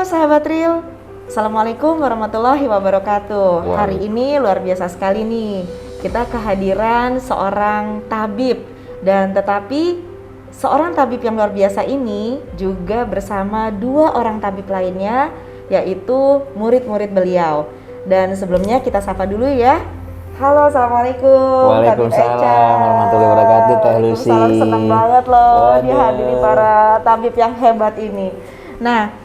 sahabat Real, Assalamualaikum warahmatullahi wabarakatuh. Hari ini luar biasa sekali nih, kita kehadiran seorang tabib. Dan tetapi seorang tabib yang luar biasa ini juga bersama dua orang tabib lainnya, yaitu murid-murid beliau. Dan sebelumnya kita sapa dulu ya. Halo, assalamualaikum. Waalaikumsalam warahmatullahi wabarakatuh, Teh Lucy. Senang banget loh dihadiri para tabib yang hebat ini. Nah,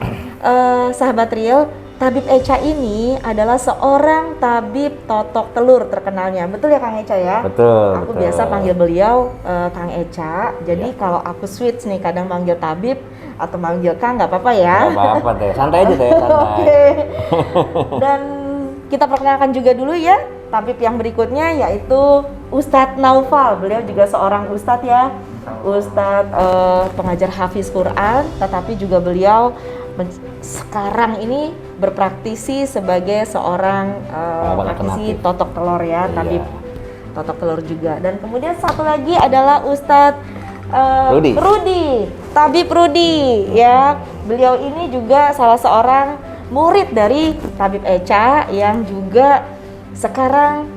sahabat Real, Tabib Echa ini adalah seorang tabib totok telur terkenalnya. Betul ya Kang Echa ya? Betul. Aku biasa panggil beliau Kang Echa. Jadi kalau aku switch nih, kadang manggil tabib atau manggil Kang, nggak apa-apa ya? Nggak apa-apa Teh, santai aja Teh, santai. Oke. Dan kita perkenalkan juga dulu ya tabib yang berikutnya, yaitu Ustadz Naufal. Beliau juga seorang ustadz ya, ustadz pengajar hafiz Quran, tetapi juga beliau sekarang ini berpraktisi sebagai seorang praktisi totok telur ya, tabib totok telur juga. Dan kemudian satu lagi adalah Ustadz Rudi, Tabib Rudi ya. Beliau ini juga salah seorang murid dari Tabib Echa yang juga sekarang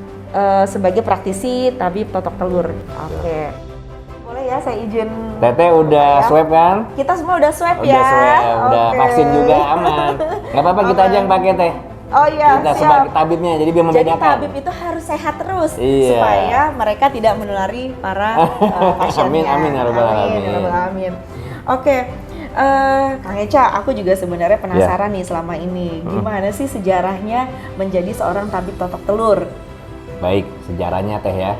sebagai praktisi tabib totok telur. Oke. Boleh ya saya izin. Teteh udah swab kan? Kita semua udah swab udah ya. Swab, udah vaksin juga aman. Nggak apa-apa kita aja yang pakai Teh. Oh iya, kita siap. sebagai tabibnya, jadi biar membedakan. Jadi tabib itu harus sehat terus supaya mereka tidak menulari para pasiennya. Amin ya rabbal alamin. Oke. Kang Echa, aku juga sebenarnya penasaran nih selama ini, gimana sih sejarahnya menjadi seorang tabib totok telur? Baik, sejarahnya Teh ya.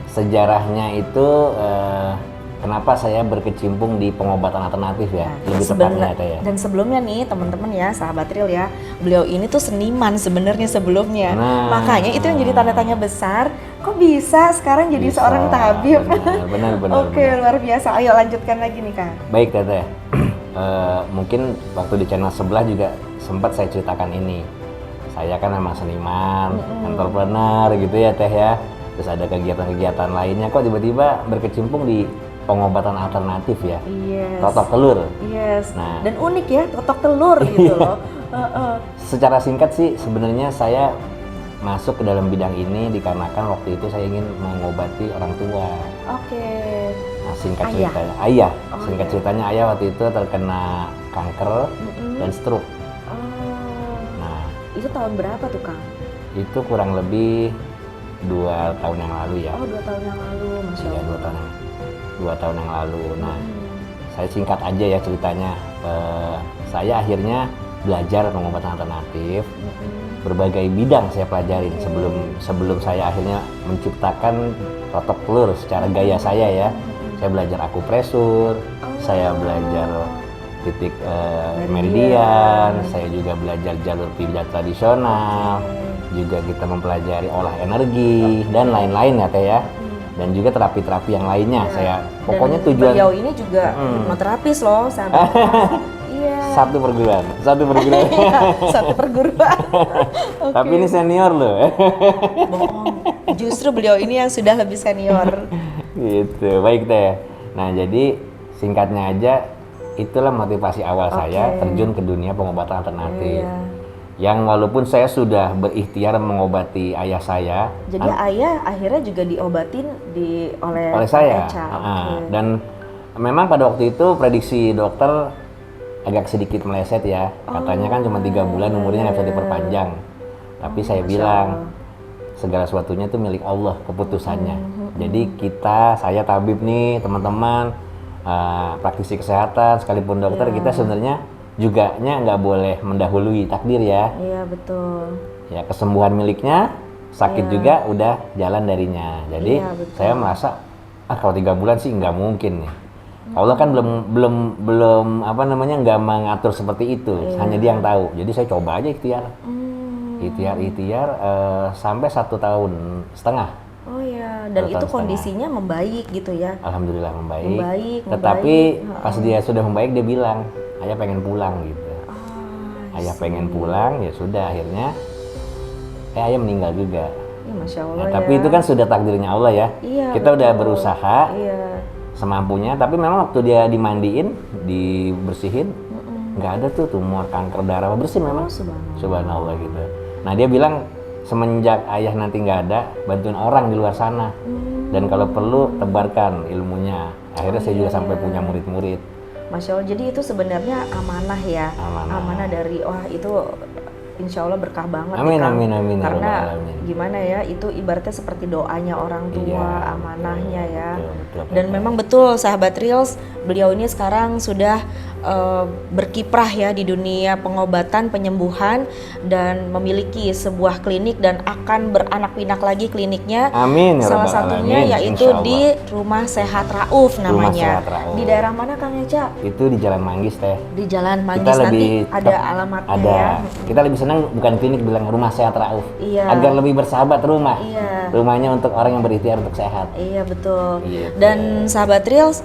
Sejarahnya itu kenapa saya berkecimpung di pengobatan alternatif ya, lebih tepatnya Teh ya. Dan sebelumnya nih teman-teman ya, sahabat Real ya, beliau ini tuh seniman sebenarnya sebelumnya. Makanya itu yang jadi tanda tanya besar, kok bisa sekarang jadi seorang tabib? Benar. Oke, luar biasa. Ayo lanjutkan lagi nih Kang. Baik Teteh, mungkin waktu di channel sebelah juga sempat saya ceritakan ini. Saya kan memang seniman, entrepreneur gitu ya Teh ya. Terus ada kegiatan-kegiatan lainnya, kok tiba-tiba berkecimpung di pengobatan alternatif ya, totok telur. Nah, dan unik ya, totok telur gitu loh. Secara singkat sih sebenarnya saya masuk ke dalam bidang ini dikarenakan waktu itu saya ingin mengobati orang tua. Nah, singkat ceritanya, ceritanya ayah waktu itu terkena kanker dan stroke. Nah, itu tahun berapa tuh Kang? Itu kurang lebih 2 tahun yang lalu ya. 2 tahun yang lalu, Masya Allah. Iya, 2 tahun yang lalu. Nah, saya singkat aja ya ceritanya. Saya akhirnya belajar pengobatan alternatif. Berbagai bidang saya pelajarin sebelum saya akhirnya menciptakan totok telur secara gaya saya ya. Saya belajar akupresur, saya belajar titik meridian, saya juga belajar jalur pijat tradisional, juga kita mempelajari olah energi dan lain-lain ya Teh ya. Dan juga terapi-terapi yang lainnya. Saya pokoknya tujuan beliau ini juga hipnoterapis loh, sahabat. Satu perguruan. Satu perguruan. Tapi ini senior loh. Bohong. Justru beliau ini yang sudah lebih senior. Gitu, baik Teh. Nah jadi singkatnya aja, itulah motivasi awal saya terjun ke dunia pengobatan alternatif. Yang walaupun saya sudah berikhtiar mengobati ayah saya. Jadi ayah akhirnya juga diobatin oleh saya. Dan memang pada waktu itu prediksi dokter agak sedikit meleset ya. Katanya kan cuma 3 bulan umurnya nggak bisa diperpanjang. Tapi saya bilang segala sesuatunya itu milik Allah, keputusannya. Jadi saya tabib nih, teman-teman, praktisi kesehatan sekalipun dokter, kita sebenarnya juga nggak boleh mendahului takdir ya. Iya betul. Ya kesembuhan miliknya, sakit juga udah jalan darinya. Jadi saya merasa kalau 3 bulan sih nggak mungkin nih. Allah kan belum nggak mengatur seperti itu. Hanya Dia yang tahu. Jadi saya coba aja ikhtiar sampai 1,5 tahun. Oh iya. Dan itu kondisinya membaik gitu ya? Alhamdulillah membaik. Tetapi pas dia sudah membaik dia bilang, ayah pengen pulang gitu. Ayah pengen pulang, ya sudah akhirnya ayah meninggal juga. Masya Allah. Tapi itu kan sudah takdirnya Allah ya. Kita udah berusaha semampunya, tapi memang waktu dia dimandiin, dibersihin, nggak ada tuh tumor, kanker darah, bersih memang. Subhanallah. Subhanallah gitu. Nah dia bilang semenjak ayah nanti nggak ada, bantuin orang di luar sana. Dan kalau perlu tebarkan ilmunya. Akhirnya saya juga sampai punya murid-murid. Masya Allah, jadi itu sebenarnya amanah ya, amanah dari itu insya Allah berkah banget. Amin, Kang. amin, amin. Karena Amin. gimana ya, itu ibaratnya seperti doanya orang tua, Iya, amanahnya ya. betul, Dan memang betul sahabat Reels, beliau ini sekarang sudah berkiprah ya di dunia pengobatan, penyembuhan, dan memiliki sebuah klinik dan akan beranak pinak lagi kliniknya. Amin ya Salah Rabbal satunya Alamin, yaitu insya Allah. di Rumah Sehat Rauf namanya. Sehat Rauf. Di daerah mana Kang Eca? Itu di Jalan Manggis teh. Di Jalan Manggis, Kita nanti lebih ada alamatnya ada. ya. Kita lebih senang bukan klinik, bilang Rumah Sehat Rauf. Iya. Agar lebih bersahabat rumah. Iya. Rumahnya untuk orang yang berikhtiar untuk sehat. Iya betul. Gitu. Dan sahabat Reels,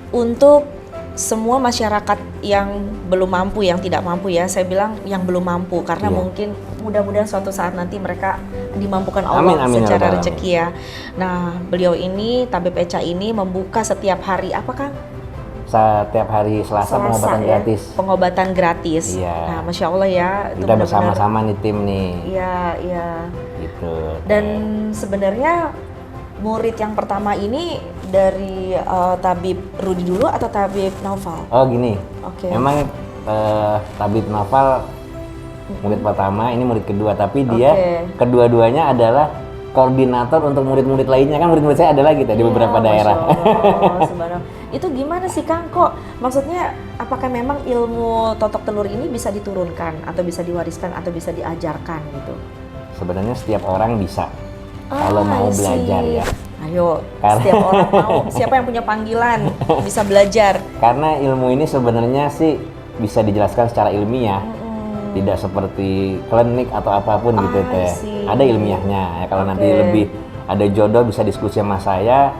untuk semua masyarakat yang belum mampu, yang tidak mampu ya, saya bilang yang belum mampu karena Iya. mungkin mudah-mudahan suatu saat nanti mereka dimampukan Amin, Allah amin, ya secara Rabbal rezeki ya. Nah, beliau ini Tabib Echa ini membuka setiap hari apa Kang? Setiap hari Selasa pengobatan ya, gratis. pengobatan gratis. Iya. Nah, Masya Allah ya. itu Kita benar-benar- bersama-sama nih tim nih. Iya, iya. Gitu. Dan sebenarnya murid yang pertama ini dari Tabib Rudi dulu atau Tabib Naufal? Oh gini. Oke. Memang Tabib Naufal murid pertama, ini murid kedua, tapi dia Oke. kedua-duanya adalah koordinator untuk murid-murid lainnya, kan murid-murid saya ada lagi di beberapa Masya daerah. Allah, subhanallah. Itu gimana sih Kang? Kok maksudnya apakah memang ilmu totok telur ini bisa diturunkan atau bisa diwariskan atau bisa diajarkan gitu? Sebenarnya setiap orang bisa kalau mau I see. belajar ya. Ayo, Karena- setiap orang mau. Siapa yang punya panggilan bisa belajar. Karena ilmu ini sebenarnya sih bisa dijelaskan secara ilmiah. Tidak seperti klinik atau apapun gitu I teh. see. Ada ilmiahnya. Ya kalau nanti Oke. lebih ada jodoh bisa diskusi sama saya.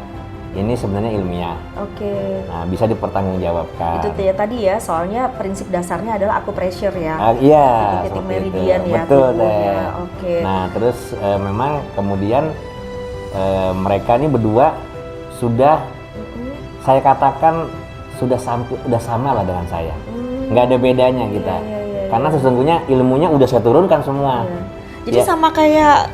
Ini sebenarnya ilmiah. Oke. Nah, bisa dipertanggungjawabkan. Itu ya tadi ya, soalnya prinsip dasarnya adalah acupressure ya. Iya, Titik-titik seperti meridian itu. ya, Betul tubuhnya. teh. Oke. Nah, terus memang kemudian mereka ini berdua sudah saya katakan sudah sama lah dengan saya. Nggak ada bedanya kita. iya, Karena sesungguhnya ilmunya udah saya turunkan semua. Iya. Jadi Ya. sama kayak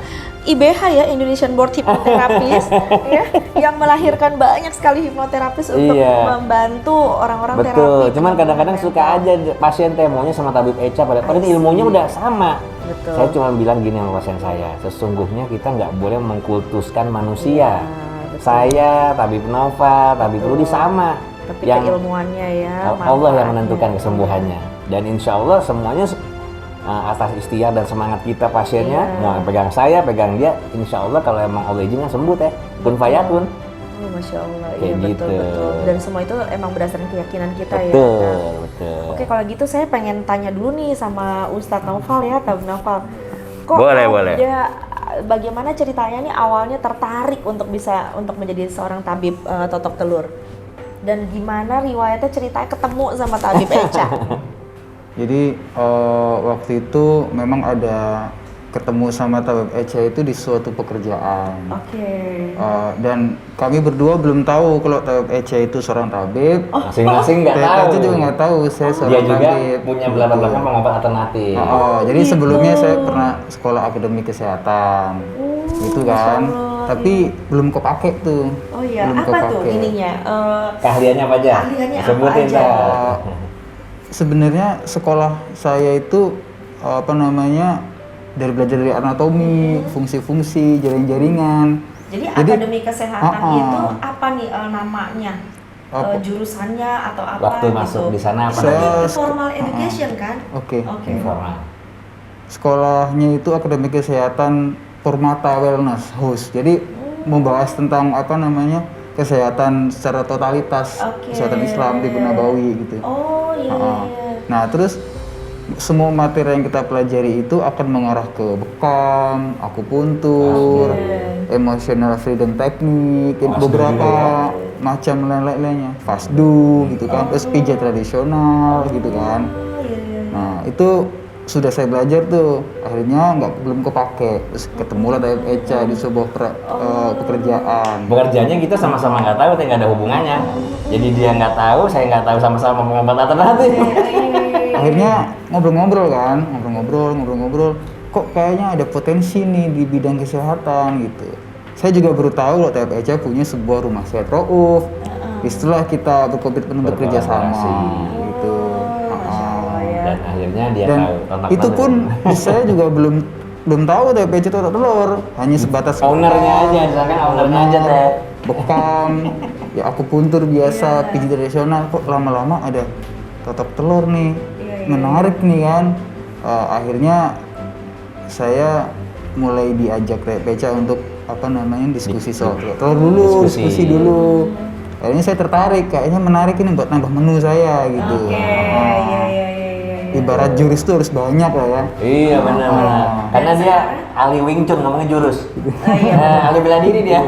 IBH ya, Indonesian Board Hypnotherapist ya, yang melahirkan banyak sekali hipnoterapis untuk Iya. membantu orang-orang terapi. Betul, cuman dengan kadang-kadang suka mental. aja pasien teh maunya sama Tabib Echa, padahal ini ilmunya udah sama. Betul. Saya cuma bilang gini sama pasien saya, sesungguhnya kita nggak boleh mengkultuskan manusia. betul. Saya, Tabib Nova, Tabib Rudi sama. Tapi yang keilmuannya ya, Allah yang manfaatnya. menentukan kesembuhannya. Dan insya Allah semuanya atas ikhtiar dan semangat kita pasiennya, Iya. mau pegang saya, pegang dia, insya Allah kalau emang Allah izinkan sembuh teh, kun fayakun. Oh, Masya Allah, Kayak iya gitu. betul. Dan semua itu emang berdasarkan keyakinan kita ya. Betul, Kak. betul. Oke, kalau gitu saya pengen tanya dulu nih sama Ustadz Naufal ya, Tabib Naufal. Kok Boleh, ada, boleh. bagaimana ceritanya nih awalnya tertarik untuk menjadi seorang tabib totok telur? Dan gimana riwayatnya ceritanya ketemu sama Tabib Echa? Jadi waktu itu memang ada ketemu sama Tabib Echa itu di suatu pekerjaan. Oke. Dan kami berdua belum tahu kalau Tabib Echa itu seorang tabib. Masing-masing nggak Tabib tahu. Echa juga nggak tahu saya Dia seorang juga tabib. punya latar belakang pengobat alternatif. Jadi gitu. sebelumnya saya pernah sekolah akademi kesehatan, gitu kan. Masya Allah, Tapi belum kepake tuh. Oh iya, Belum apa tuh kepake. ininya? Keahliannya apa aja? Keahliannya apa Sebutin aja? Pak. Sebenarnya sekolah saya itu dari belajar dari anatomi, fungsi-fungsi, jaring-jaringan. Jadi akademi kesehatan itu apa nih namanya? Apa? Jurusannya atau apa Waktu gitu? masuk di sana apa? Saya- Ini formal education kan? Oke. Oke. Informal. Sekolahnya itu akademi kesehatan Permata Wellness House. Jadi membahas tentang kesehatan secara totalitas, Oke. kesehatan Islam di Nabawi gitu. Oh iya. Heeh. iya. Nah, terus semua materi yang kita pelajari itu akan mengarah ke bekam, akupuntur, emotional freedom technique, beberapa macam lain-lainnya, fasdu gitu kan, terus pijat tradisional gitu kan. Oh iya, iya. Nah, itu sudah saya belajar tuh, akhirnya belum kepake, terus ketemulah Tabib Echa di sebuah pekerjaan. Pekerjaannya kita sama-sama nggak tahu, nggak ada hubungannya. Jadi dia nggak tahu, saya nggak tahu, sama-sama pengobat alternatif. Iya, Akhirnya ngobrol-ngobrol kan, ngobrol-ngobrol. Kok kayaknya ada potensi nih di bidang kesehatan gitu. Saya juga baru tahu loh TFEC punya sebuah rumah sehat Rauf. Setelah kita berkomitmen untuk bekerja sama gitu. Dan akhirnya dia Dan tahu Totok itu Telur. pun saya juga belum tahu TFEC Totok Telur, hanya sebatas Ownernya aja, misalkan ownernya aja teh. bekam, ya aku puntur biasa, pijit tradisional, kok lama-lama ada Totok Telur nih, menarik nih kan. Akhirnya saya mulai diajak TFEC untuk diskusi soal telur dulu, diskusi dulu. Akhirnya saya tertarik, kayaknya menarik ini buat nambah menu saya gitu. Ibarat jurus tuh harus banyak lah ya. Iya benar. Karena dia ahli Wing Chun, ngomongnya jurus. Ahli bela diri dia.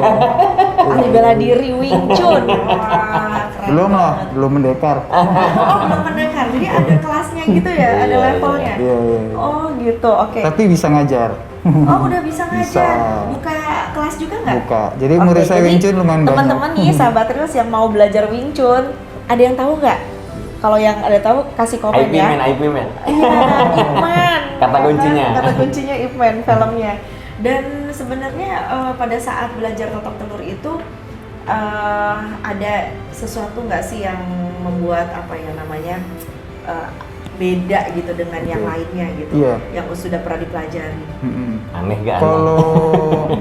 Ahli bela diri Wing Chun. Wah, keren. Belum mendekar. Belum mendengar. Jadi ada kelasnya gitu ya, ada levelnya. Iya. Oh gitu, oke. Tapi bisa ngajar. Oh udah bisa ngajar. Bisa. Buka kelas juga nggak? Buka. Jadi Oke, murid saya jadi Wing Chun lumayan banyak. Teman-teman nih sahabat Reels yang mau belajar Wing Chun, ada yang tahu nggak? Kalau yang ada tahu kasih komen ya. IP man. Iya, Ip Man. Kata kuncinya. Kata kuncinya Ip Man filmnya. Dan sebenarnya pada saat belajar totok telur itu ada sesuatu nggak sih yang membuat beda gitu dengan yang lainnya gitu, yang sudah pernah dipelajari. Aneh gak? Kalau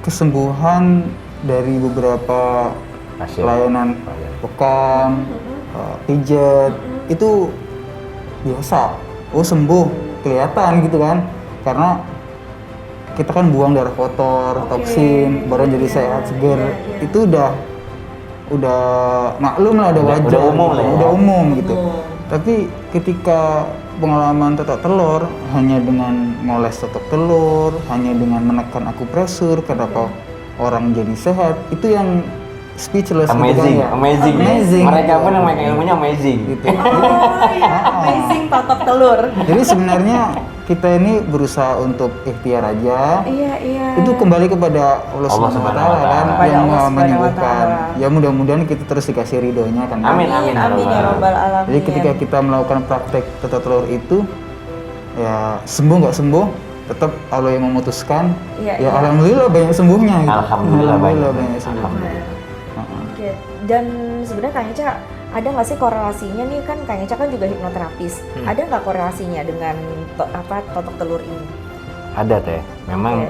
kesembuhan dari beberapa layanan bekam, pijat itu biasa. Oh sembuh, kelihatan gitu kan? Karena kita kan buang darah kotor, toksin, baru jadi sehat, seger. Itu udah maklum lah, udah wajar, udah umum gitu. Tapi ketika pengalaman totok telur hanya dengan ngoles totok telur, hanya dengan menekan akupresur, kenapa orang jadi sehat, itu yang speechless amazing, gitu kan ya. amazing. Mereka pun yang pakai ilmunya amazing gitu. Amazing totok telur. Jadi sebenarnya kita ini berusaha untuk ikhtiar aja. Iya. Itu kembali kepada Allah Subhanahu wa taala kan yang menyembuhkan. Ya mudah-mudahan kita terus dikasih ridhonya kan. Amin ya rabbal alamin. Jadi ketika kita melakukan praktek totok telur itu, ya sembuh nggak sembuh, tetap Allah yang memutuskan. Ya alhamdulillah banyak sembuhnya gitu. Alhamdulillah banyak sembuhnya. Oke. Dan sebenarnya Kang Eca ada nggak sih korelasinya nih, kan Kang Eca kan juga hipnoterapis. Ada nggak korelasinya dengan totok telur ini? Ada teh, memang.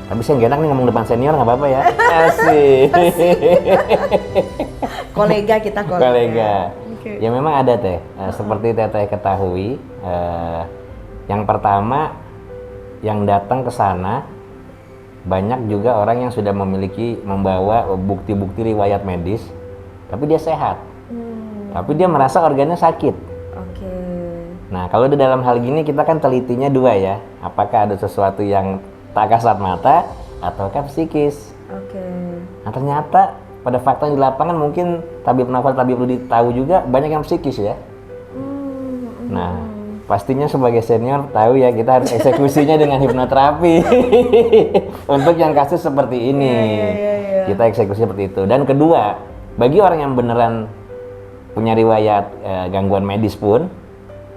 Tapi saya nggak enak nih ngomong depan senior, nggak apa-apa ya. Asik. Kolega kita kolega. Ya memang ada teh. Seperti teteh ketahui, yang pertama yang datang ke sana banyak juga orang yang sudah membawa bukti-bukti riwayat medis, tapi dia sehat. Tapi dia merasa organnya sakit. Oke. Nah, kalau di dalam hal gini kita kan telitinya dua ya. Apakah ada sesuatu yang tak kasat mata ataukah psikis? Oke. Nah, ternyata pada fakta di lapangan mungkin tabib nafas, tabib Rudi tahu juga banyak yang psikis ya. Nah, pastinya sebagai senior tahu ya kita harus eksekusinya dengan hipnoterapi. Untuk yang kasus seperti ini. Kita eksekusi seperti itu. Dan kedua, bagi orang yang beneran punya riwayat gangguan medis pun,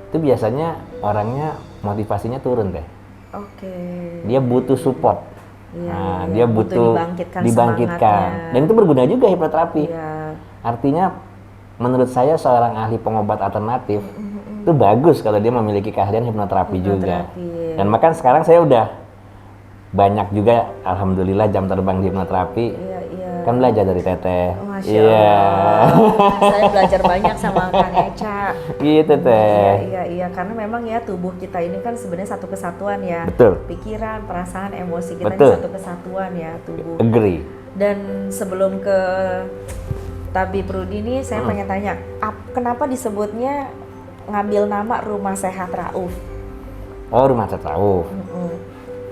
itu biasanya orangnya motivasinya turun deh. Oke. Dia butuh support. Iya, Dia butuh dibangkitkan. Dan itu berguna juga hipnoterapi. Iya. Artinya menurut saya seorang ahli pengobat alternatif itu bagus kalau dia memiliki keahlian hipnoterapi juga. Dan makan sekarang saya udah banyak juga alhamdulillah jam terbang di hipnoterapi. Kan belajar dari teteh. Masya Allah. Saya belajar banyak sama Kang Eca. Gitu teh. Iya, karena memang ya tubuh kita ini kan sebenarnya satu kesatuan ya. Betul. Pikiran, perasaan, emosi kita Betul. ini satu kesatuan ya tubuh. Agree. Dan sebelum ke Tabib Rudi ini saya pengen tanya, kenapa disebutnya ngambil nama Rumah Sehat Rauf? Oh, Rumah Sehat Rauf.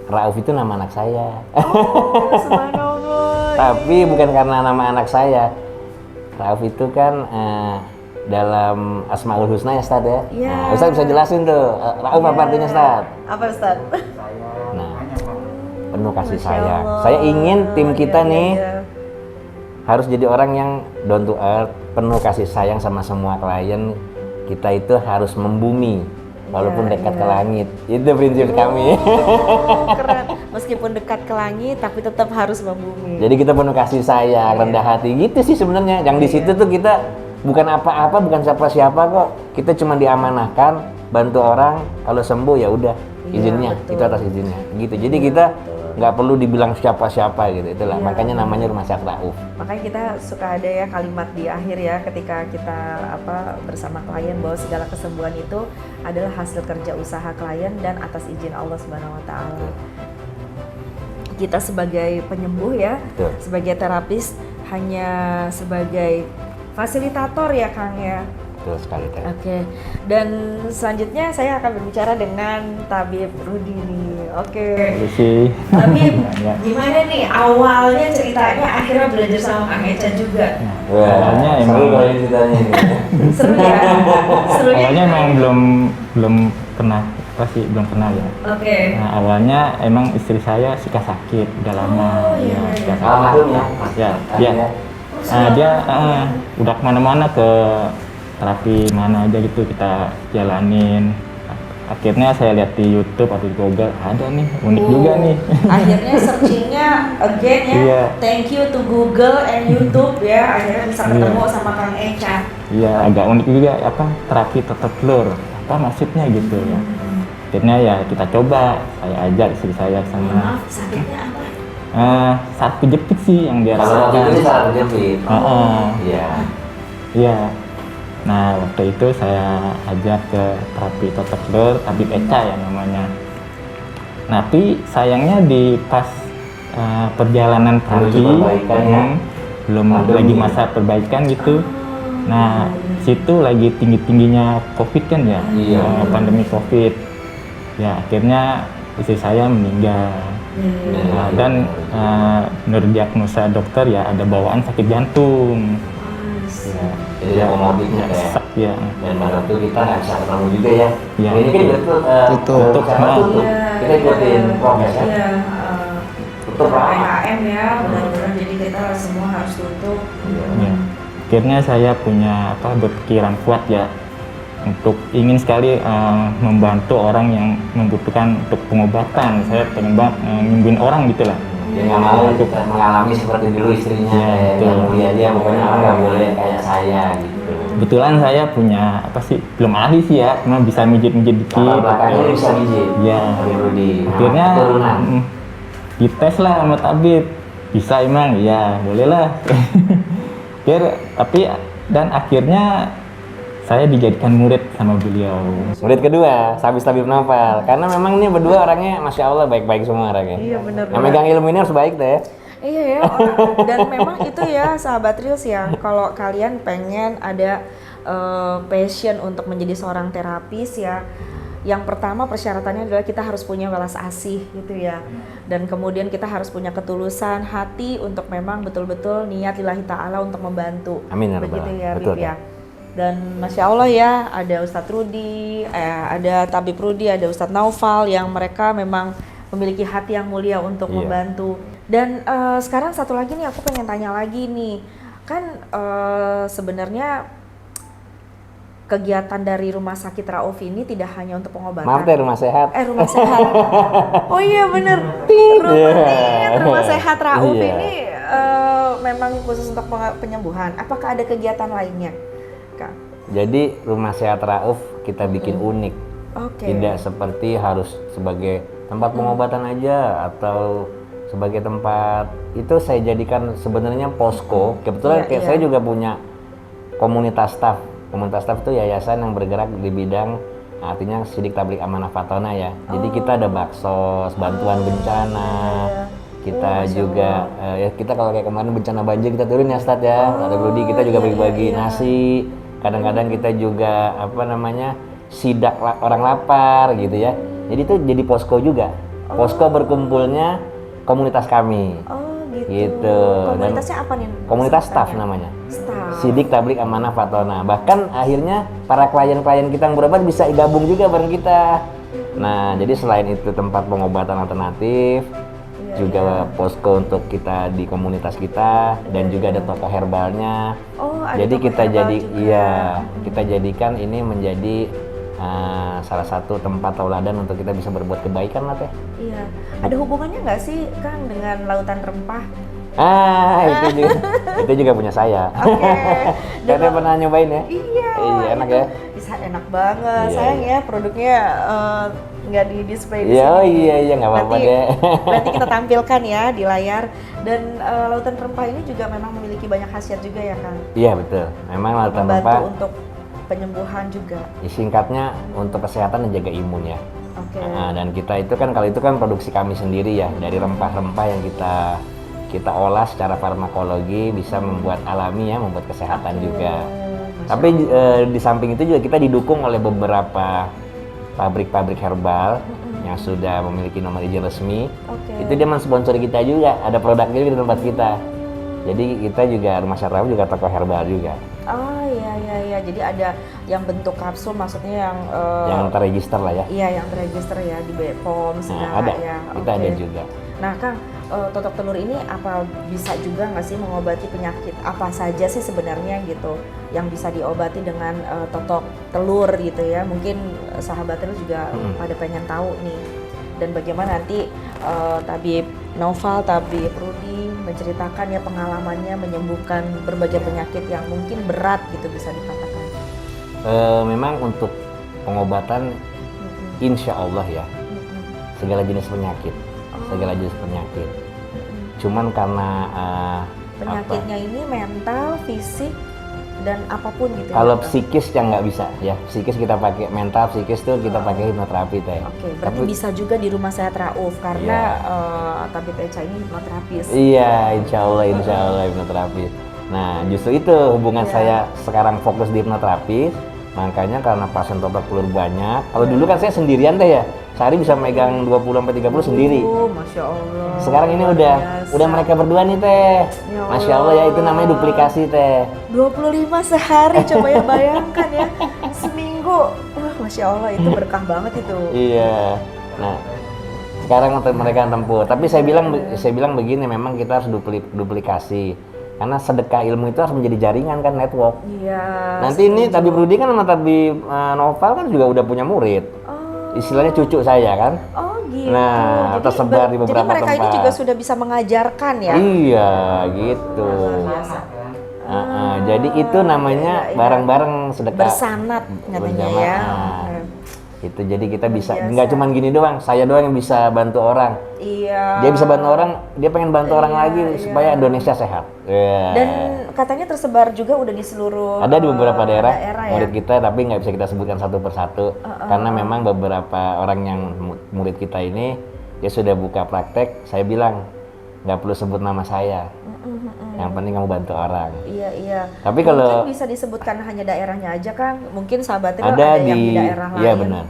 Rauf itu nama anak saya. Oh, subhanallah. Tapi bukan karena nama anak saya. Rauf itu kan dalam Asmaul Husna ya Ustadz ya. Nah, Ustadz bisa jelasin tuh Rauf apa artinya Ustadz? Apa Ustadz? Nah, penuh kasih sayang. Saya ingin tim kita nih harus jadi orang yang down to earth, penuh kasih sayang sama semua klien. kita itu harus membumi walaupun dekat ke langit. Itu prinsip kami. Oh, keren. Meskipun dekat ke langit tapi tetap harus membumi. Jadi kita penuh kasih sayang, rendah hati gitu sih sebenarnya. Yang di situ tuh kita bukan apa-apa, bukan siapa-siapa kok. Kita cuma diamanahkan bantu orang, kalau sembuh ya udah izinnya, betul. itu atas izinnya. Gitu. Jadi kita nggak perlu dibilang siapa-siapa gitu. Itulah makanya namanya Rumah Sehat Rauf. Makanya kita suka ada ya kalimat di akhir ya ketika kita bersama klien bahwa segala kesembuhan itu adalah hasil kerja usaha klien dan atas izin Allah Subhanahu wa taala. Kita sebagai penyembuh ya, Betul. sebagai terapis hanya sebagai fasilitator ya Kang ya. Betul sekali Teh. Oke. Dan selanjutnya saya akan berbicara dengan Tabib Rudi nih. Oke. sih. Tabib, Ya. gimana nih awalnya ceritanya akhirnya belajar sama Kang Eca juga? Wah, Awalnya seru emang- kalau ceritanya ini. Seru ya? Serunya Awalnya gimana? emang belum pernah belum kenal ya. Oke. Nah, awalnya emang istri saya suka sakit udah lama. Oh, iya, iya. suka sakit. Almarhum ya. Ya, Iya. dia dia udah kemana-mana ke terapi mana aja gitu kita jalanin. Akhirnya saya lihat di YouTube atau di Google ada nih unik juga nih. Akhirnya searchingnya again ya. Iya. Thank you to Google and YouTube ya. Akhirnya bisa ketemu sama Kang Eca. Iya agak unik juga apa terapi tetap telur apa maksudnya gitu ya. Akhirnya ya kita coba saya ajak istri saya sama Maaf, sakitnya apa? saat kejepit sih yang dia Kalau waktu itu rasakan. sih salah terjepit. Iya. Iya. Nah waktu itu saya ajak ke terapi totok telur, Tabib Eca ya namanya. Tapi sayangnya di pas perjalanan terapi, perbaikan ya. belum Pandemi. lagi masa perbaikan gitu. Nah situ lagi tingginya COVID kan ya, Iya. pandemi COVID. Ya akhirnya istri saya meninggal. Nah, dan menurut diagnosa dokter ya ada bawaan sakit jantung. Ya, Jadi ada komorbidnya kayak. sesak ya. Dan pada waktu kita nggak bisa ketemu juga ya. Iya. Ini kan betul Tutup. tutup sama tutup. Kita ikutin prokes ya. Iya, Tutup lah. PHM ya, benar-benar jadi kita semua harus tutup. Ya. Akhirnya saya punya berpikiran kuat ya untuk ingin sekali membantu orang yang membutuhkan untuk pengobatan. Saya pengen banget nyembuhin orang gitu lah. Dia nggak mau kita mengalami seperti dulu istrinya. Iya, Kayak betul. yang mulia dia pokoknya orang nggak boleh kayak saya gitu. Kebetulan saya punya belum ahli sih ya, cuma bisa mijit-mijit dikit. Latar belakangnya dia bisa biji. Iya. Habib Rudi. Nah, Akhirnya keturunan. dites lah sama tabib, bisa emang, ya boleh lah. Dan akhirnya saya dijadikan murid sama beliau. Murid kedua, Sabis Tabib Novel. Karena memang ini berdua orangnya Masya Allah baik-baik semua orangnya. Iya benar. Yang megang ilmu ini harus baik deh. Iya ya, dan memang itu ya sahabat Reels ya, kalau kalian pengen ada passion untuk menjadi seorang terapis ya, yang pertama persyaratannya adalah kita harus punya welas asih gitu ya, dan kemudian kita harus punya ketulusan hati untuk memang betul-betul niat lillahi ta'ala untuk membantu. Amin, ya Begitu Rabbal. ya, Betul, Bib ya. Dan Masya Allah ya, ada Ustadz Rudi, ada Tabib Rudi, ada Ustadz Naufal yang mereka memang memiliki hati yang mulia untuk Iya. membantu. Dan sekarang satu lagi nih, aku pengen tanya lagi nih, kan sebenarnya kegiatan dari Rumah Sakit Rauf ini tidak hanya untuk pengobatan. Maaf deh Rumah Sehat. Rumah Sehat. Oh iya bener. Rumah Sehat Rauf Iya. ini memang khusus untuk penyembuhan. Apakah ada kegiatan lainnya, Kak? Jadi Rumah Sehat Rauf kita bikin unik. Oke. Tidak seperti harus sebagai tempat pengobatan aja atau sebagai tempat itu saya jadikan sebenarnya posko. Kebetulan Iya, kayak iya. saya juga punya komunitas staff. Komunitas staff itu yayasan yang bergerak di bidang artinya Sidik Tablik Amanah Fatona ya. Jadi kita ada baksos, bantuan bencana. Kita juga ya kita kalau kayak kemarin bencana banjir kita turun ya Ustadz ya. Ada Rudi kita juga bagi-bagi nasi. Kadang-kadang kita juga sidak orang lapar gitu ya. Jadi itu jadi posko juga. Posko berkumpulnya komunitas kami. Oh gitu. Gitu. Komunitasnya apa nih? Komunitas staff sebutannya? namanya. Staff. Sidik Tablik Amanah Fatona. Bahkan akhirnya para klien-klien kita yang berobat bisa gabung juga bareng kita. Nah, jadi selain itu tempat pengobatan alternatif, juga posko untuk kita di komunitas kita, dan juga ada toko herbalnya. Oh, ada Jadi toko kita herbal jadi juga. iya, kita jadikan ini menjadi salah satu tempat tauladan untuk kita bisa berbuat kebaikan lah Teh. Iya. Ada hubungannya nggak sih Kang dengan lautan rempah? Itu juga punya saya. Oke. Teteh pernah nyobain ya? Iya. Iya, enak itu ya? Bisa enak banget. Iya, Sayang iya. ya produknya nggak di display di Iya, sini. oh iya, nggak apa-apa Nanti- deh. Nanti kita tampilkan ya di layar. Dan lautan rempah ini juga memang memiliki banyak khasiat juga ya Kang. Iya betul. Memang lautan Membantu rempah untuk penyembuhan juga. singkatnya untuk kesehatan dan jaga imun ya. Oke. Dan kita itu kan kalau itu kan produksi kami sendiri ya, dari rempah-rempah yang kita olah secara farmakologi, bisa membuat alami ya, membuat kesehatan juga. Tapi di samping itu juga kita didukung oleh beberapa pabrik-pabrik herbal yang sudah memiliki nomor izin resmi. Oke. Itu dia mensponsori kita juga, ada produknya juga di tempat kita. Jadi kita juga rumah syaraf juga toko herbal juga Oh iya. Jadi ada yang bentuk kapsul, maksudnya yang terregister lah ya. iya yang terregister ya di BPOM segala ada, ya. kita Oke. ada juga. Nah Kang, totok telur ini apa bisa juga nggak sih mengobati penyakit apa saja sih sebenarnya gitu yang bisa diobati dengan totok telur gitu ya? Mungkin sahabat telur juga pada pengen tahu nih. Dan bagaimana nanti Tabib Naufal, Tabib Rudi menceritakan ya pengalamannya menyembuhkan berbagai penyakit yang mungkin berat gitu bisa dikatakan. Memang untuk pengobatan insya Allah ya, segala jenis penyakit, segala jenis penyakit. Cuman karena Penyakitnya ini mental, fisik, dan apapun gitu. kalau ya, Kang? psikis yang nggak bisa ya, psikis kita pakai, mental, psikis tuh kita pakai hipnoterapi Teh. Oke, berarti Tapi- bisa juga di rumah saya Rauf karena Tabib Echa ini hipnoterapis. Iya, insya Allah hipnoterapi. Nah, justru itu hubungan Iya. saya sekarang fokus di hipnoterapi. Makanya karena pasien totok telur banyak. Kalau dulu kan saya sendirian Teh ya, sehari bisa megang 20-30 sendiri. Masya Allah. Sekarang ini luar biasa. udah mereka berdua nih Teh. Ya Masya Allah ya, itu namanya duplikasi Teh. 25 sehari, coba ya bayangkan ya. Seminggu. Wah, Masya Allah itu berkah banget itu. Iya. Nah, sekarang untuk mereka tempuh. Tapi saya bilang begini, memang kita harus duplikasi. Karena sedekah ilmu itu harus menjadi jaringan kan, network. Iya. Nanti ini Tabib Rudi kan sama Tabib Naufal kan juga udah punya murid. Oh. Istilahnya cucu saya kan. Oh gitu. Nah, tersebar di beberapa Jadi mereka ini tempat. juga sudah bisa mengajarkan ya. Iya, gitu. Luar biasa. Jadi itu namanya iya. bareng-bareng sedekah Bersanat katanya berjamaah. ya. Itu jadi kita bisa biasa. nggak cuma gini doang, saya doang yang bisa bantu orang. Iya. Dia bisa bantu orang, dia pengen bantu orang lagi supaya Indonesia sehat. Iya. Dan katanya tersebar juga udah di seluruh Ada di beberapa daerah, ya. murid kita, tapi nggak bisa kita sebutkan satu persatu karena memang beberapa orang yang murid kita ini dia sudah buka praktek. Saya bilang nggak perlu sebut nama saya, yang penting kamu bantu orang. Iya. Tapi kalau mungkin bisa disebutkan hanya daerahnya aja kan? Mungkin sahabatnya ada yang di daerah lain. iya benar,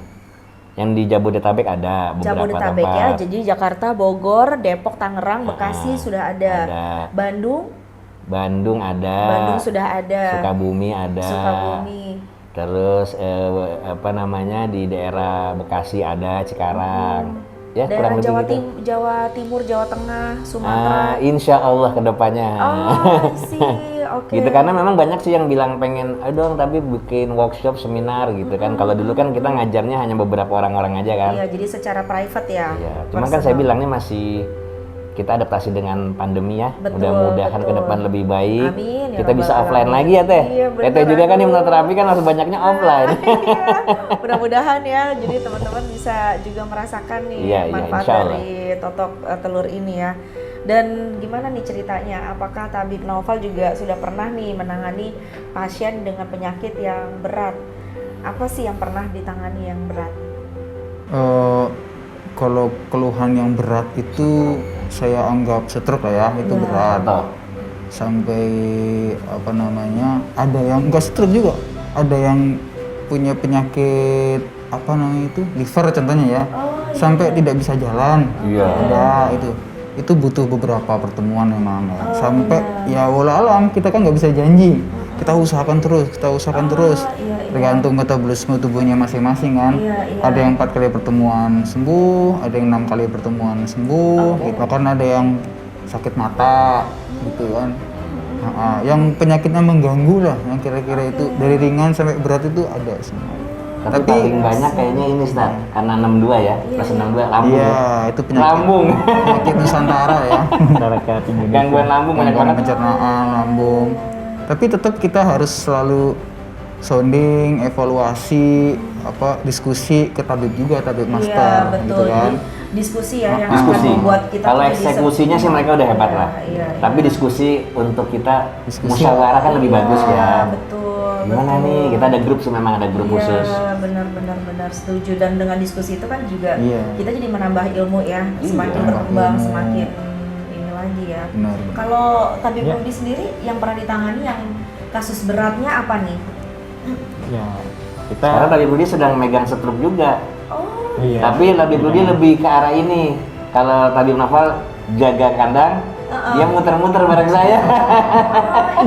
yang di Jabodetabek ada beberapa Jabodetabek tempat. ya. Jadi Jakarta, Bogor, Depok, Tangerang, Bekasi sudah ada. ada. Bandung Bandung sudah ada. Sukabumi ada. Sukabumi. Terus di daerah Bekasi ada, Cikarang. Ya, Daerah kurang lebih Jawa, gitu. Jawa Timur, Jawa Tengah, Sumatera. Insya Allah kedepannya. Oh, sih, oke. Gitu, karena memang banyak sih yang bilang pengen, ayo dong tapi bikin workshop, seminar gitu kan. Kalau dulu kan kita ngajarnya hanya beberapa orang-orang aja kan. Iya, jadi secara private ya. Iya, cuman kan saya bilangnya masih kita adaptasi dengan pandemi ya. Betul, Mudah-mudahan ke betul. depan lebih baik. Amin, ya Kita bisa Rabbal offline Alamin. lagi ya Teh. Iya, bener, Teh juga kan aduh. hipnoterapi kan harus banyaknya offline. Iya, mudah-mudahan ya. Jadi teman-teman bisa juga merasakan nih Iya, manfaat insya Allah. dari totok telur ini ya. Dan gimana nih ceritanya? Apakah Tabib Naufal juga sudah pernah nih menangani pasien dengan penyakit yang berat? Apa sih yang pernah ditangani yang berat? Kalau keluhan yang berat itu saya anggap stroke lah ya, itu berat. Sampai ada yang enggak stroke juga, ada yang punya penyakit liver contohnya ya, sampai tidak bisa jalan. Iya. Ada itu butuh beberapa pertemuan memang ya. Sampai ya walau alam kita kan nggak bisa janji, kita usahakan terus. Tergantung metabolisme tubuhnya masing-masing kan. Ada yang 4 kali pertemuan sembuh, ada yang 6 kali pertemuan sembuh, gitu. Bahkan ada yang sakit mata gitu kan. Yang penyakitnya mengganggu lah, yang kira-kira itu dari ringan sampai berat itu ada semua. Tapi paling banyak kayaknya ini Ustaz, karena 62 ya, plus 62 lambung. Iya, itu penyakit Lambung. penyakit Nusantara ya. Masyarakat Indonesia. Gangguan lambung banyak Gangguan banget. pencernaan, lambung. Tapi tetap kita harus selalu sounding, evaluasi, diskusi ke tabib juga, tabib master, betul. gitu kan. Jadi, diskusi ya yang Diskusi. akan membuat kita Kalau tuh jadi eksekusinya sih mereka udah hebat lah. Tapi diskusi untuk kita musyawarah kan lebih bagus ya. Betul. Gimana nih? Kita ada grup sih, memang ada grup khusus. Benar setuju. Dan dengan diskusi itu kan juga Iya. kita jadi menambah ilmu ya, semakin berkembang, semakin ini lagi ya. Benar. Kalau tabib Rudi sendiri yang pernah ditangani yang kasus beratnya apa nih? Ya, kita Sekarang Tabib Rudi sedang megang stroke juga. Oh, iya. Tapi Tabib Rudi lebih ke arah ini. Kalau Tabib Noval jaga kandang, dia muter-muter bareng saya.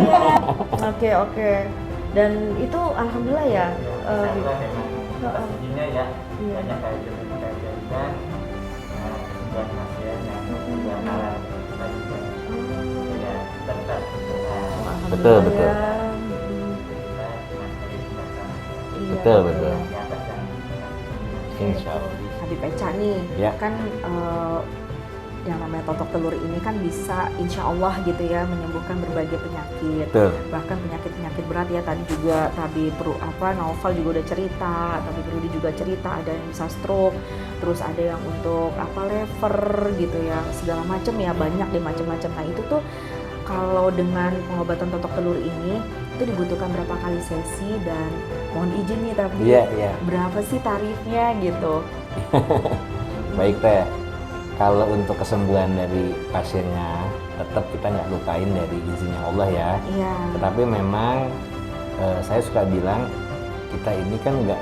iya. Oke. Dan itu alhamdulillah ya. pastinya ya banyak kajian buat pasien yang buat alat kita juga ya tetap Betul. Betul. Insya Allah. Habib Eca nih, Ya. kan yang namanya totok telur ini kan bisa insya Allah gitu ya menyembuhkan berbagai penyakit. Betul. Bahkan penyakit berat ya, tadi juga Naufal juga udah cerita, Tabib Rudi juga cerita, ada yang bisa stroke, terus ada yang untuk lever gitu ya, segala macam ya, banyak deh macam-macam. Nah itu tuh kalau dengan pengobatan totok telur ini itu dibutuhkan berapa kali sesi, dan mohon izin nih tapi Iya. berapa sih tarifnya gitu? Baik Teh. Kalau untuk kesembuhan dari pasiennya, tetap kita nggak lupain dari izinnya Allah ya. Iya. Tetapi memang saya suka bilang kita ini kan kita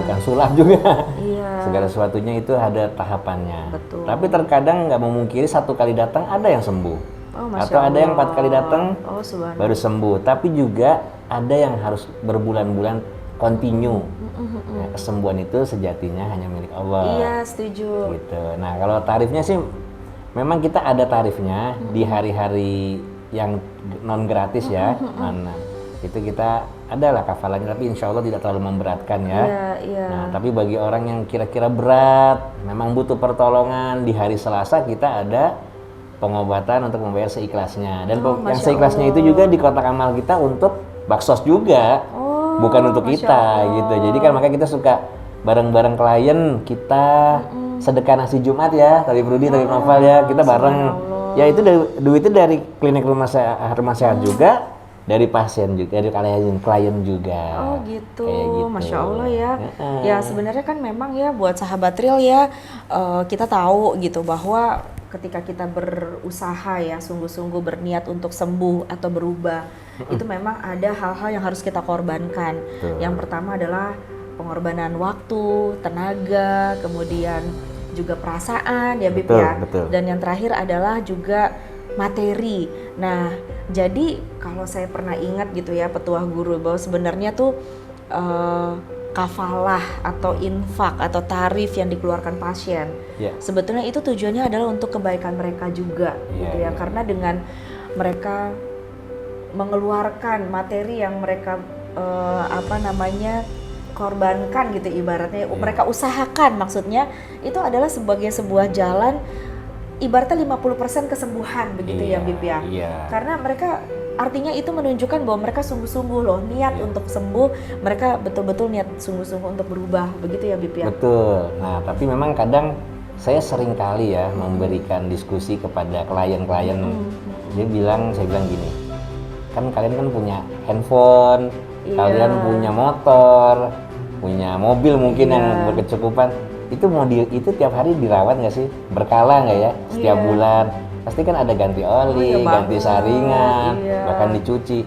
bukan sulap juga. Iya. Segala sesuatunya itu ada tahapannya. Betul. Tapi terkadang nggak memungkiri 1 kali datang ada yang sembuh. Oh, Masya Atau ada yang 4 Allah. kali datang Oh, subhanallah. baru sembuh. Tapi juga ada yang harus berbulan-bulan continue. Nah, kesembuhan itu sejatinya hanya milik Allah. Iya, setuju. Gitu. Nah, kalau tarifnya sih memang kita ada tarifnya di hari-hari yang non gratis ya. Nah, itu kita adalah kafalannya, tapi insya Allah tidak terlalu memberatkan ya. Iya. Nah, tapi bagi orang yang kira-kira berat, memang butuh pertolongan, di hari Selasa kita ada pengobatan untuk membayar seikhlasnya. Dan yang Masya seikhlasnya itu juga di kotak amal kita untuk baksos juga. Bukan untuk Masya kita Allah. gitu. Jadi kan makanya kita suka bareng-bareng klien kita sedekah nasi Jumat ya, Tabib Rudi, Tabib Noval ya, kita bareng. Ya itu duitnya dari klinik rumah sehat juga, dari pasien juga, dari klien juga. Oh gitu. Kayak gitu. Masya Allah ya. Ya sebenarnya kan memang ya buat sahabat real ya, kita tahu gitu bahwa ketika kita berusaha ya sungguh-sungguh berniat untuk sembuh atau berubah, itu memang ada hal-hal yang harus kita korbankan. Yang pertama adalah pengorbanan waktu, tenaga, kemudian juga perasaan ya Bib ya. Betul. Dan yang terakhir adalah juga materi. Nah, jadi kalau saya pernah ingat gitu ya petuah guru bahwa sebenarnya tuh kafalah atau infak atau tarif yang dikeluarkan pasien, sebetulnya itu tujuannya adalah untuk kebaikan mereka juga gitu ya. Karena dengan mereka mengeluarkan materi yang mereka korbankan gitu ibaratnya, mereka usahakan, maksudnya itu adalah sebagai sebuah jalan ibaratnya 50% kesembuhan begitu ya Bib ya. Karena mereka artinya itu menunjukkan bahwa mereka sungguh-sungguh loh niat untuk sembuh, mereka betul-betul niat sungguh-sungguh untuk berubah begitu ya Bib ya. Betul. Nah, tapi memang kadang saya sering kali ya memberikan diskusi kepada klien-klien. Saya bilang gini, kan kalian kan punya handphone, kalian punya motor, punya mobil mungkin yang berkecukupan. Itu tiap hari dirawat nggak sih? Berkala nggak ya? Setiap bulan pasti kan ada ganti oli, ganti saringan, bahkan dicuci.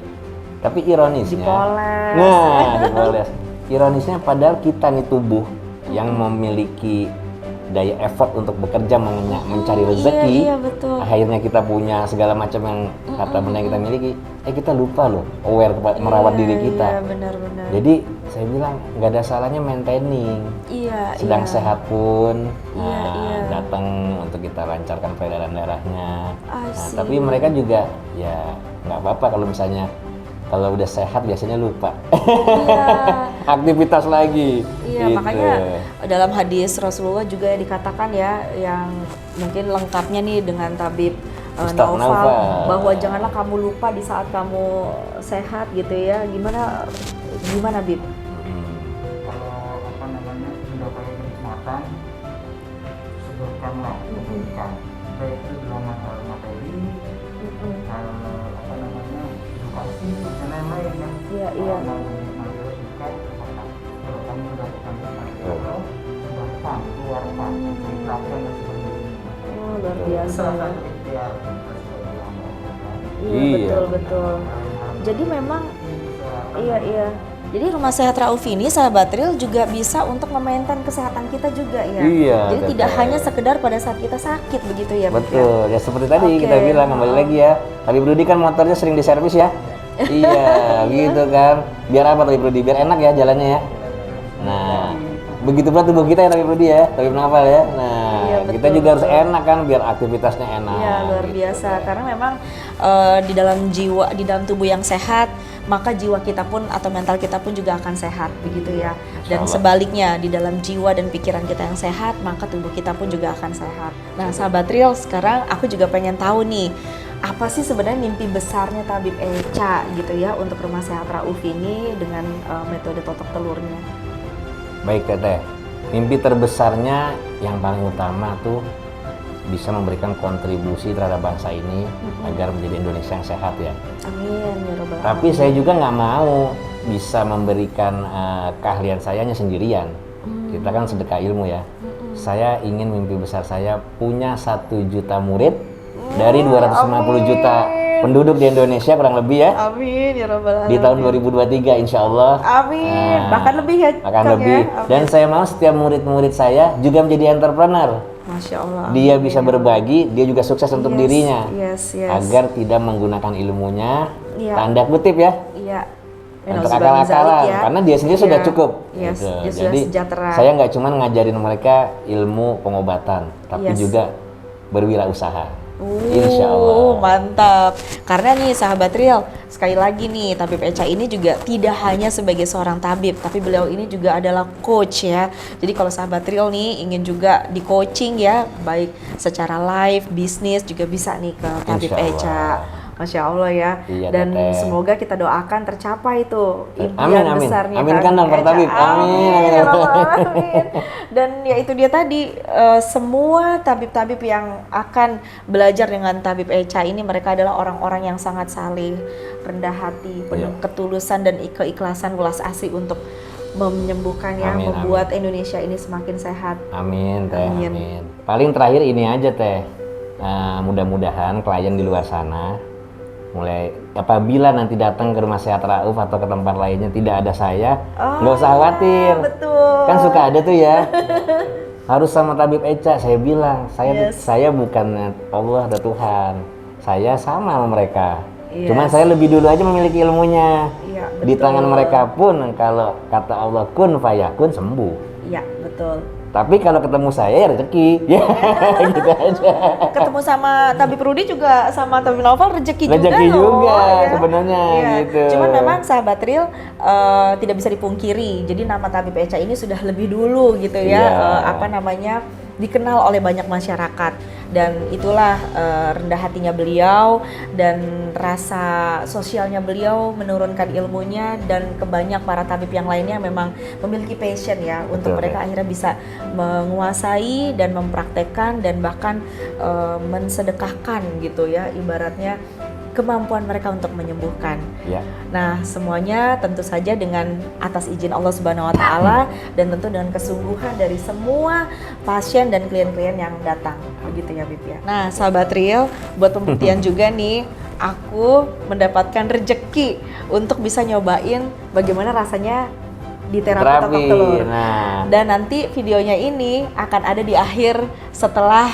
Tapi ironisnya, dipoles. Ironisnya padahal kita nih tubuh yang memiliki daya effort untuk bekerja mencari rezeki, Iya, betul. akhirnya kita punya segala macam yang harta benda yang kita miliki, kita lupa loh aware merawat diri kita. Iya, benar-benar. Jadi saya bilang nggak ada salahnya maintaining. Iya, Sedang iya. sehat pun, Iya. datang untuk kita lancarkan peredaran darahnya. I see. Tapi mereka juga ya nggak apa-apa kalau misalnya kalau udah sehat biasanya lupa Iya. aktivitas lagi. Iya, gitu. makanya dalam hadis Rasulullah juga dikatakan ya, yang mungkin lengkapnya nih dengan tabib Ustadz Naufal, Naufal. bahwa janganlah kamu lupa di saat kamu sehat gitu ya. Gimana Bib? Hmm. Kalau apa namanya sudah kayak kenikmatan, sebutkanlah kebaikan, baik itu dalam hal materi, hal apa namanya edukasi dan lain-lain ya. Iya, iya. Kalau mau menikmati rezeki, maka kalau kamu mendapatkan nikmat Allah, sebutkan, keluarkan, ceritakan dan sebagainya. Oh, luar Itu biasa salah ya. satu ikhtiar kita sebagai hamba Allah. Iya, Iya. betul. Jadi memang iya. Jadi Rumah Sehat Rauf ini sahabat Real juga bisa untuk memaintain kesehatan kita juga ya. Iya, Jadi tidak betul. hanya sekedar pada saat kita sakit begitu ya, Bib, ya? Betul, ya seperti tadi Oke. kita bilang kembali lagi ya. Tapi Brudi kan motornya sering diservis ya. Iya, gitu kan. Biar apa Tapi Brudi? Biar enak ya jalannya ya. Nah, begitu pula tubuh kita ya Tapi Brudi ya, Tapi Nafal ya. Nah, Iya, kita betul, juga harus betul. enak kan biar aktivitasnya enak. Iya, luar gitu. biasa. Karena memang di dalam jiwa, di dalam tubuh yang sehat, maka jiwa kita pun atau mental kita pun juga akan sehat, begitu ya. Dan Allah. sebaliknya, di dalam jiwa dan pikiran kita yang sehat, maka tubuh kita pun juga akan sehat. Nah, sahabat Real, sekarang aku juga pengen tahu nih, apa sih sebenarnya mimpi besarnya Tabib Echa gitu ya untuk Rumah Sehat Rauf ini dengan metode totok telurnya? Baik Teteh, mimpi terbesarnya yang paling utama tuh bisa memberikan kontribusi terhadap bangsa ini agar menjadi Indonesia yang sehat ya. Amin ya robbal Tapi alamin. saya juga nggak mau bisa memberikan keahlian saya hanya sendirian. Kita kan sedekah ilmu ya. Saya ingin mimpi besar saya punya 1 juta murid dari 250 juta penduduk di Indonesia kurang lebih ya. Amin ya robbal Di tahun alamin. 2023 insya Allah. Amin. Bahkan lebih ya, Bahkan Kang, lebih. ya? Amin. Dan saya mau setiap murid-murid saya juga menjadi entrepreneur. Masya Allah. Dia bisa berbagi, dia juga sukses untuk Yes, dirinya. yes. Agar tidak menggunakan ilmunya, Iya. tanda kutip ya, Iya. untuk Nauzubillah min akal-akalan. dzalik ya. Karena dia sendiri sudah Iya. cukup. Yes, gitu. dia sudah Jadi sejahtera. saya nggak cuma ngajarin mereka ilmu pengobatan, tapi Yes. juga berwirausaha. Insya Allah. Mantap. Karena nih sahabat Real, sekali lagi nih Tabib Echa ini juga tidak hanya sebagai seorang tabib, tapi beliau ini juga adalah coach ya. Jadi kalau sahabat Real nih ingin juga di coaching ya, baik secara live, bisnis juga bisa nih ke Tabib Insya Allah. Echa. Masya Allah ya. Iya, Dan Teteh. semoga kita doakan tercapai tuh impian Amin, amin. besarnya Aminkan dong, Pak Tabib. Amin, amin. ya Rabbal Alamin. Dan ya itu dia tadi, semua tabib-tabib yang akan belajar dengan Tabib Echa ini, mereka adalah orang-orang yang sangat saleh, rendah hati, penuh Iya. ketulusan dan keikhlasan welas asih untuk menyembuhkannya, Amin, membuat Indonesia ini semakin sehat. Amin Teh, Amin. amin. Paling terakhir ini aja Teh. Mudah-mudahan klien di luar sana mulai apabila nanti datang ke Rumah Sehat Rauf atau ke tempat lainnya tidak ada saya, nggak usah khawatir. Betul. Kan suka ada tuh ya. Harus sama Tabib Echa. Saya bilang, Yes. saya bukan Allah atau Tuhan. Saya sama sama mereka. Yes. Cuman saya lebih dulu aja memiliki ilmunya. Iya, Di betul. tangan mereka pun kalau kata Allah kun fayakun sembuh. Iya, betul. Tapi kalau ketemu saya ya rezeki. Ya, gitu aja. Ketemu sama Tabib Rudi juga sama Tabib Naufal rezeki Rezeki loh, juga ya. sebenarnya, Iya. gitu. Cuman memang sahabat Real tidak bisa dipungkiri. Jadi nama Tabib Echa ini sudah lebih dulu gitu ya, Iya. Dikenal oleh banyak masyarakat, dan itulah rendah hatinya beliau dan rasa sosialnya beliau menurunkan ilmunya, dan ke banyak para tabib yang lainnya memang memiliki passion ya untuk Betul, mereka ya. akhirnya bisa menguasai dan mempraktekkan dan bahkan mensedekahkan gitu ya, ibaratnya kemampuan mereka untuk menyembuhkan. Ya. Nah, semuanya tentu saja dengan atas izin Allah Subhanahu wa taala dan tentu dengan kesungguhan dari semua pasien dan klien-klien yang datang. Begitu ya, Bib ya. Nah, sahabat Real, buat pembuktian juga nih, aku mendapatkan rejeki untuk bisa nyobain bagaimana rasanya di terapi totok telur. Nah, Dan nanti videonya ini akan ada di akhir setelah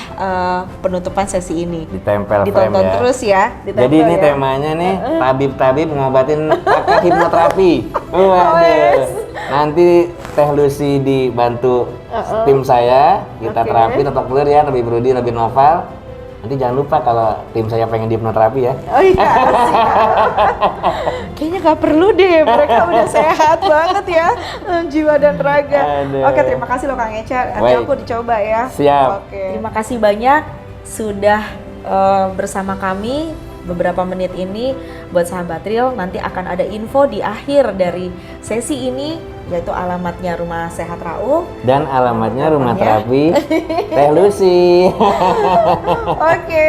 penutupan sesi ini. ditempel frame Ditonton ya. terus ya. ditempel Jadi ini ya. temanya nih tabib-tabib ngobatin pakai hipnoterapi. Waduh. Nanti Teh Lucy dibantu tim saya, kita Oke. terapi totok telur ya, lebih Brudi, lebih Noval. Nanti jangan lupa kalau tim saya pengen di hipnoterapi ya. Oh iya, siap. Kayaknya nggak perlu deh, mereka udah sehat banget ya, jiwa dan raga. Aduh. Oke, terima kasih loh Kang Eca, nanti Baik. aku dicoba ya. Siap. Oke. Terima kasih banyak sudah bersama kami beberapa menit ini. Buat sahabat Real, nanti akan ada info di akhir dari sesi ini, yaitu alamatnya Rumah Sehat Rauf. Dan alamatnya rumah Teleponnya. terapi Teh Lucy. Oke,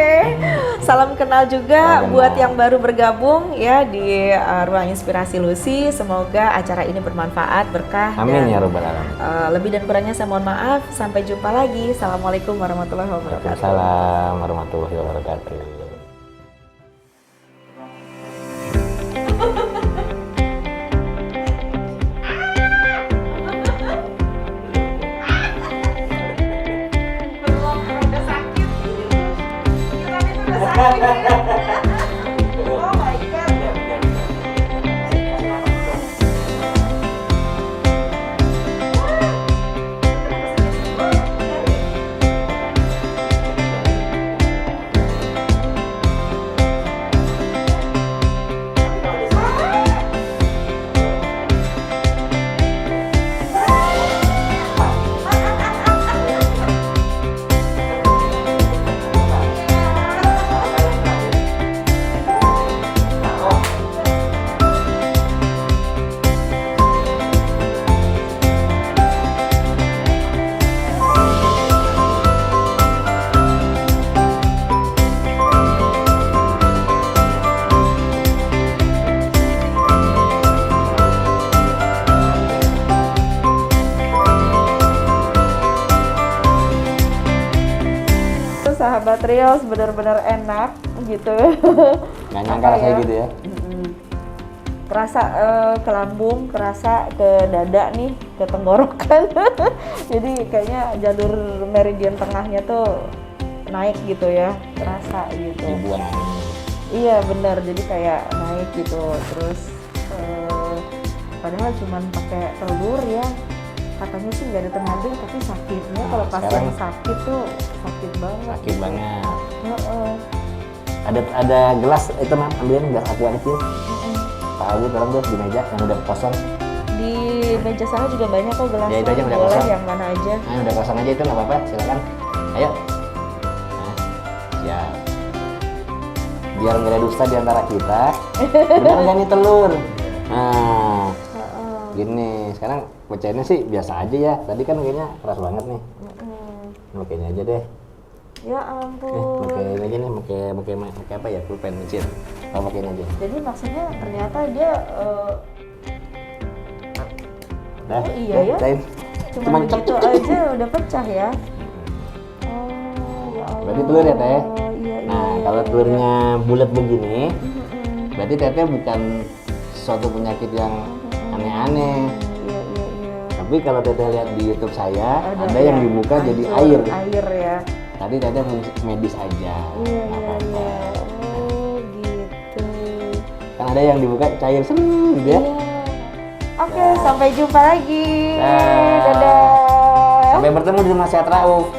salam kenal juga Salam kenal. buat yang baru bergabung ya di Ruang Inspirasi Lucy. Semoga acara ini bermanfaat, berkah. Amin dan, ya robbal alamin. lebih dan kurangnya saya mohon maaf. Sampai jumpa lagi. Assalamualaikum warahmatullahi wabarakatuh. Waalaikumsalam warahmatullahi wabarakatuh. Oh my god. Sahabat Rios benar-benar enak gitu. Nggak nyangka Apa rasanya ya? gitu ya. Kerasa ke lambung, kerasa ke dada nih, ke tenggorokan. Jadi kayaknya jalur meridian tengahnya tuh naik gitu ya, kerasa gitu. Dibuang angin. Iya benar, jadi kayak naik gitu. Terus padahal cuman pakai telur ya. Katanya sih nggak ada tenaga, tapi sakitnya kalau pas sekarang yang sakit tuh sakit banget. Sakit banget. Heeh. Ada gelas itu Mam, ambilin gelas aqua kecil. Pak Abu tolong tuh di meja yang udah kosong. Di meja sana juga banyak kok gelasnya. Ya, itu aja udah boleh kosong. yang mana aja. Nah, udah kosong aja itu nggak apa-apa, silakan. Ayo. Nah, siap. Biar nggak ada dusta di antara kita. Benar nggak nih telur? Nah, gini. Sekarang pecahinnya sih biasa aja ya. Tadi kan kayaknya keras banget nih. Nah, kayaknya aja deh. Ya ampun. Pakai ini aja nih, pakai apa ya? Pulpen kecil. Oh, pakai ini aja. Jadi maksudnya ternyata dia Dah, Oh, iya dah, ya. pecahin. cuma begitu aja udah pecah ya. Oh ya Allah. Berarti telur ya, Teh? Iya, Nah, iya, kalau iya. telurnya bulat begini, Mm-mm. berarti Teteh bukan suatu penyakit yang aneh-aneh. Iya, iya, iya. Tapi kalau Teteh lihat di YouTube saya, ada ya, yang dibuka jadi hancur, air. Air ya. Tadi Teteh medis aja, Iya, nggak iya, apa-apa. iya. Oh gitu. Kan ada yang dibuka cair gitu ya. Iya. Oke, sampai jumpa lagi. Dah. Dadah. Sampai bertemu di Rumah Sehat Rauf.